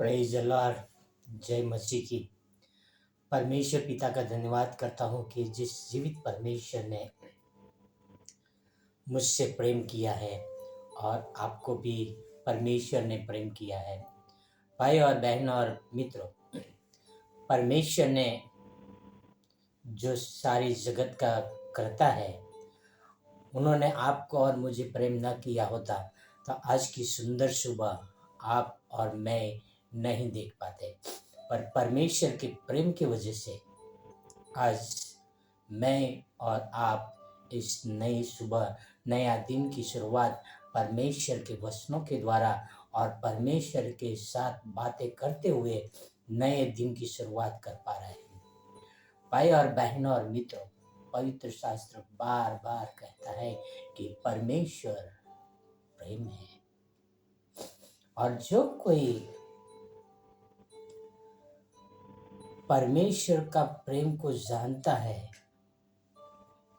Praise the Lord. जय मसीह की। परमेश्वर पिता का धन्यवाद करता हूँ कि जिस जीवित परमेश्वर ने मुझसे प्रेम किया है और आपको भी परमेश्वर ने प्रेम किया है। भाई और बहन और मित्रों, परमेश्वर ने जो सारी जगत का करता है, उन्होंने आपको और मुझे प्रेम न किया होता तो आज की सुंदर सुबह आप और मैं नहीं देख पाते। पर परमेश्वर के प्रेम की वजह से आज मैं और आप इस नई सुबह, नया दिन की शुरुआत परमेश्वर के वचनों के द्वारा और परमेश्वर के साथ बातें करते हुए नए दिन की शुरुआत कर पा रहे हैं। भाई और बहनों और मित्रों, पवित्र शास्त्र बार बार कहता है कि परमेश्वर प्रेम है और जो कोई परमेश्वर का प्रेम को जानता है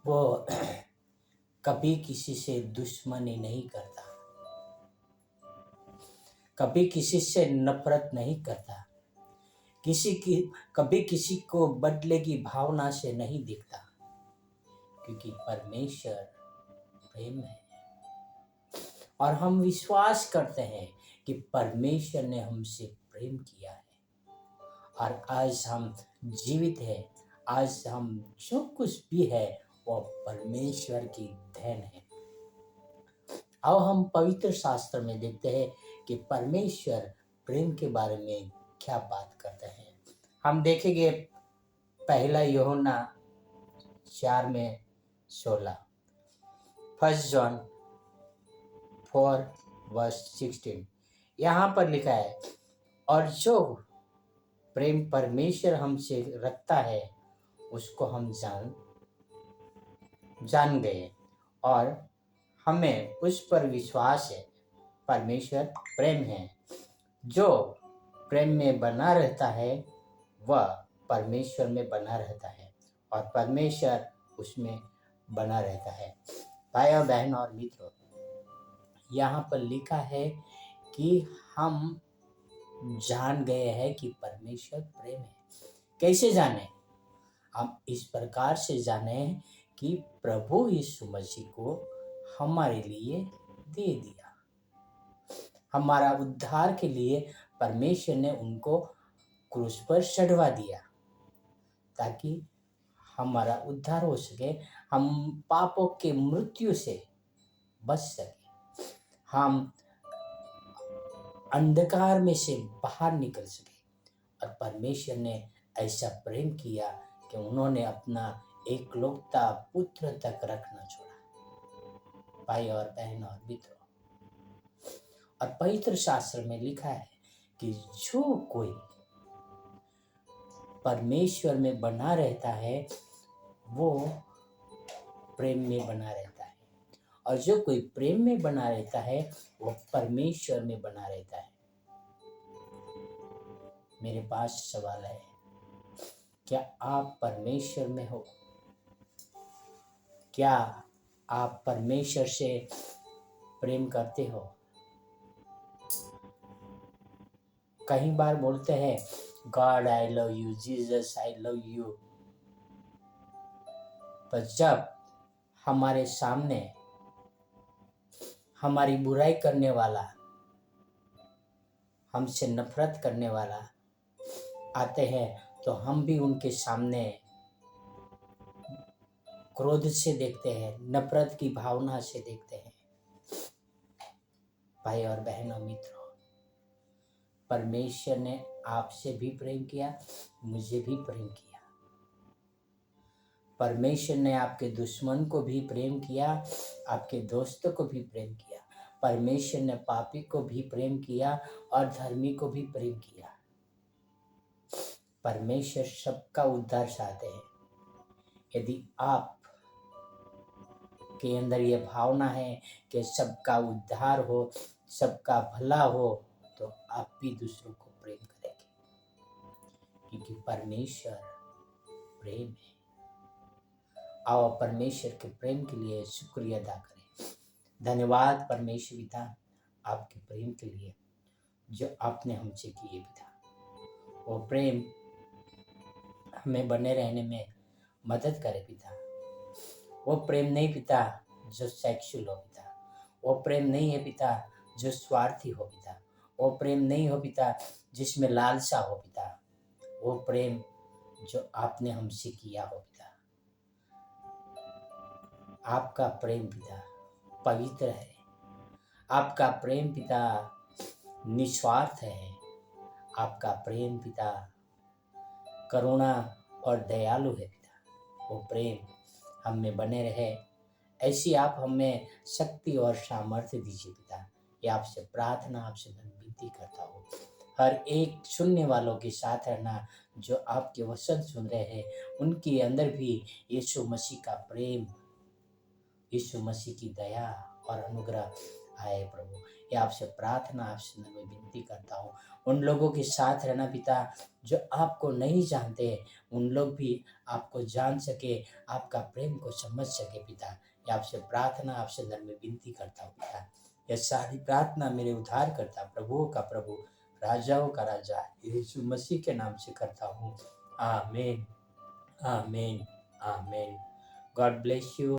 वो कभी किसी से दुश्मनी नहीं करता, कभी किसी से नफरत नहीं करता, कभी किसी को बदले की भावना से नहीं दिखता, क्योंकि परमेश्वर प्रेम है। और हम विश्वास करते हैं कि परमेश्वर ने हमसे प्रेम किया है और आज हम जीवित हैं। आज हम जो कुछ भी है वो परमेश्वर की देन है। अब हम पवित्र शास्त्र में देखते हैं कि परमेश्वर प्रेम के बारे में क्या बात करते हैं। हम देखेंगे पहला यूहन्ना 4:16, 1 जॉन 4:16। यहाँ पर लिखा है, और जो प्रेम परमेश्वर हमसे रखता है उसको हम जान गए और हमें उस पर विश्वास है। परमेश्वर प्रेम है। जो प्रेम में बना रहता है वह परमेश्वर में बना रहता है और परमेश्वर उसमें बना रहता है। भाई और बहन और मित्रों, यहाँ पर लिखा है कि हम जान गए हैं कि परमेश्वर प्रेम है। कैसे जाने? हम इस प्रकार से जाने कि प्रभु यीशु मसीह को हमारे लिए दे दिया। हमारा उद्धार के लिए परमेश्वर ने उनको क्रूस पर चढ़वा दिया ताकि हमारा उद्धार हो सके, हम पापों के मृत्यु से बच सके, हम अंधकार में से बाहर निकल सके। और परमेश्वर ने ऐसा प्रेम किया कि उन्होंने अपना एकलौता पुत्र तक रखना छोड़ा। भाई और बहन और मित्रों, और पवित्र शास्त्र में लिखा है कि जो कोई परमेश्वर में बना रहता है वो प्रेम में बना रहता है और जो कोई प्रेम में बना रहता है वो परमेश्वर में बना रहता है। मेरे पास सवाल है, क्या आप परमेश्वर में हो? क्या आप परमेश्वर से प्रेम करते हो? कई बार बोलते हैं God I love you, Jesus I love you, पर जब हमारे सामने हमारी बुराई करने वाला, हमसे नफरत करने वाला आते हैं तो हम भी उनके सामने क्रोध से देखते हैं, नफरत की भावना से देखते हैं। भाई और बहनों मित्रों, परमेश्वर ने आपसे भी प्रेम किया, मुझे भी प्रेम किया। परमेश्वर ने आपके दुश्मन को भी प्रेम किया, आपके दोस्तों को भी प्रेम किया। परमेश्वर ने पापी को भी प्रेम किया और धर्मी को भी प्रेम किया। परमेश्वर सबका उद्धार चाहते हैं। यदि आप के अंदर ये भावना है कि सबका उद्धार हो, सबका भला हो, तो आप भी दूसरों को प्रेम करेंगे, क्योंकि परमेश्वर प्रेम है। आओ परमेश्वर के प्रेम के लिए शुक्रिया अदा करें। धन्यवाद परमेश्वर पिता आपके प्रेम के लिए। जो आपने हमसे किए पिता। वो प्रेम हमें बने रहने में मदद करे पिता। वो प्रेम नहीं पिता जो सेक्सुअल हो पिता। वो प्रेम नहीं है पिता जो स्वार्थी हो पिता। वो प्रेम नहीं हो पिता जिसमें लालसा हो पिता। वो प्रेम जो आपने हमसे किया हो पिता। आपका प्रेम पिता पवित्र है। आपका प्रेम पिता निस्वार्थ है। आपका प्रेम पिता करुणा और दयालु है पिता। वो प्रेम हम में बने रहे, ऐसी आप हमें शक्ति और सामर्थ्य दीजिए पिता। ये आपसे प्रार्थना, आपसे विनती करता हूँ। हर एक सुनने वालों के साथ रहना जो आपके वचन सुन रहे हैं, उनके अंदर भी यीशु मसीह का प्रेम, यीशु मसीह की दया और अनुग्रह आए प्रभु। ये आपसे प्रार्थना, आपसे मैं विनती करता हूँ। उन लोगों के साथ रहना पिता जो आपको नहीं जानते, उन लोग भी आपको जान सके, आपका प्रेम को समझ सके पिता। ये आपसे प्रार्थना, आपसे में विनती करता हूँ पिता। यह सारी प्रार्थना मेरे उद्धार करता, प्रभुओं का प्रभु, राजाओं का राजा यीशु मसीह के नाम से करता हूँ। आमीन, आमीन, आमीन। God bless you.